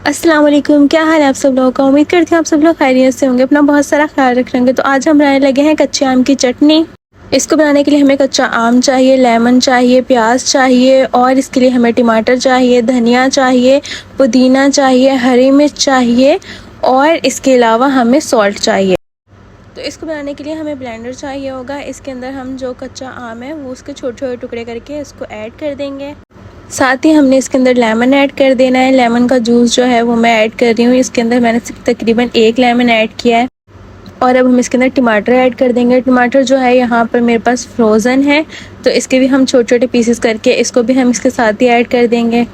अस्सलाम वालेकुम, क्या हाल है आप सब लोगों का। उम्मीद करती हूँ आप सब लोग खैरियत से होंगे, अपना बहुत सारा ख्याल रख रहे होंगे। तो आज हम बनाने लगे हैं कच्चे आम की चटनी। इसको बनाने के लिए हमें कच्चा आम चाहिए, लेमन चाहिए, प्याज चाहिए और इसके लिए हमें टमाटर चाहिए, धनिया चाहिए, पुदीना चाहिए, हरी मिर्च चाहिए और इसके अलावा हमें सॉल्ट चाहिए। तो इसको बनाने के लिए हमें ब्लेंडर चाहिए होगा। इसके अंदर हम जो कच्चा आम है वो उसके छोटे छोटे टुकड़े करके इसको ऐड कर देंगे। साथ ही हमने इसके अंदर लेमन ऐड कर देना है। लेमन का जूस जो है वो मैं ऐड कर रही हूँ। इसके अंदर मैंने तकरीबन 1 लेमन ऐड किया है। और अब हम इसके अंदर टमाटर ऐड कर देंगे। टमाटर जो है यहाँ पर मेरे पास फ्रोज़न है, तो इसके भी हम छोटे छोटे पीसेस करके इसको भी हम इसके साथ ही ऐड कर देंगे।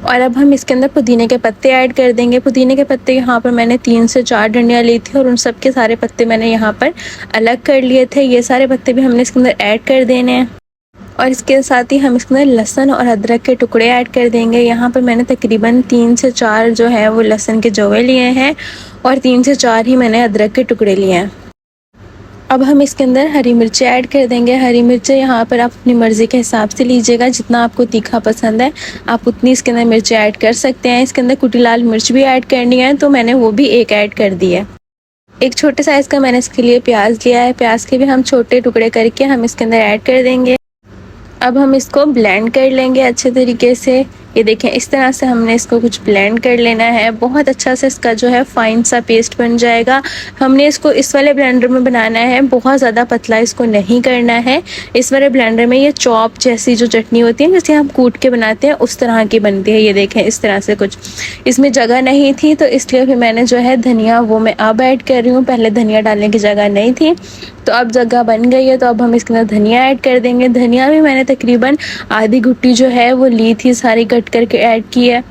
और अब हम इसके अंदर पुदीने के पत्ते ऐड कर देंगे। पुदीने के पत्ते यहाँ पर मैंने 3 से 4 डंडियाँ ली थी और उन सब के सारे पत्ते मैंने यहाँ पर अलग कर लिए थे। ये सारे पत्ते भी हमने इसके अंदर ऐड कर देने हैं। और इसके साथ ही हम इसके अंदर लहसुन और अदरक के टुकड़े ऐड कर देंगे। यहाँ पर मैंने तकरीबन 3 से 4 जो है वो लहसुन के जवे लिए हैं और 3 से 4 ही मैंने अदरक के टुकड़े लिए हैं। अब हम इसके अंदर हरी मिर्चें ऐड कर देंगे। हरी मिर्चें यहाँ पर आप अपनी मर्ज़ी के हिसाब से लीजिएगा, जितना आपको तीखा पसंद है आप उतनी इसके अंदर मिर्चें ऐड कर सकते हैं। इसके अंदर कुटी लाल मिर्च भी ऐड करनी है, तो मैंने वो भी 1 ऐड कर दी है। एक छोटे साइज़ का मैंने इसके लिए प्याज लिया है। प्याज के भी हम छोटे टुकड़े करके हम इसके अंदर ऐड कर देंगे। अब हम इसको ब्लेंड कर लेंगे अच्छे तरीके से। ये देखें, इस तरह से हमने इसको कुछ ब्लेंड कर लेना है। बहुत अच्छा से इसका जो है फाइन सा पेस्ट बन जाएगा। हमने इसको इस वाले ब्लेंडर में बनाना है, बहुत ज़्यादा पतला इसको नहीं करना है। इस वाले ब्लेंडर में ये चॉप जैसी जो चटनी होती है, जैसे हम कूट के बनाते हैं उस तरह की बनती है। ये देखें, इस तरह से कुछ इसमें जगह नहीं थी, तो इसलिए फिर मैंने जो है धनिया वो मैं अब ऐड कर रही हूँ। पहले धनिया डालने की जगह नहीं थी, तो अब जगह बन गई है। तो अब हम इसके अंदर धनिया ऐड कर देंगे। धनिया भी मैंने तकरीबन आधी गुट्टी जो है वो ली थी, सारी कट करके ऐड की है।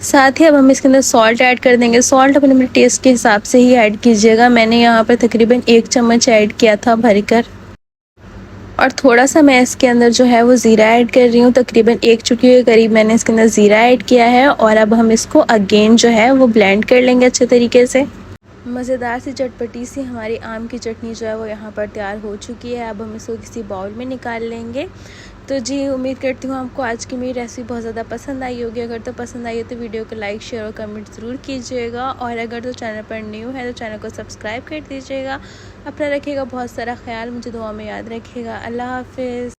साथ ही अब हम इसके अंदर सॉल्ट ऐड कर देंगे। सॉल्ट अपने टेस्ट के हिसाब से ही ऐड कीजिएगा। मैंने यहाँ पर तकरीबन 1 चम्मच ऐड किया था भरकर। और थोड़ा सा मैं इसके अंदर जो है वो ज़ीरा ऐड कर रही हूँ। तकरीबन 1 चुटकी के करीब मैंने इसके अंदर ज़ीरा ऐड किया है। और अब हम इसको अगेन जो है वो ब्लेंड कर लेंगे अच्छे तरीके से। मज़ेदार सी चटपटी सी हमारी आम की चटनी जो है वो यहाँ पर तैयार हो चुकी है। अब हम इसको किसी बाउल में निकाल लेंगे। तो जी, उम्मीद करती हूँ आपको आज की मेरी रेसिपी बहुत ज़्यादा पसंद आई होगी। अगर तो पसंद आई है तो वीडियो को लाइक, शेयर और कमेंट ज़रूर कीजिएगा। और अगर तो चैनल पर न्यू है तो चैनल को सब्सक्राइब कर दीजिएगा। अपना रखिएगा बहुत सारा ख्याल, मुझे दुआ में याद रखिएगा। अल्लाह हाफिज़।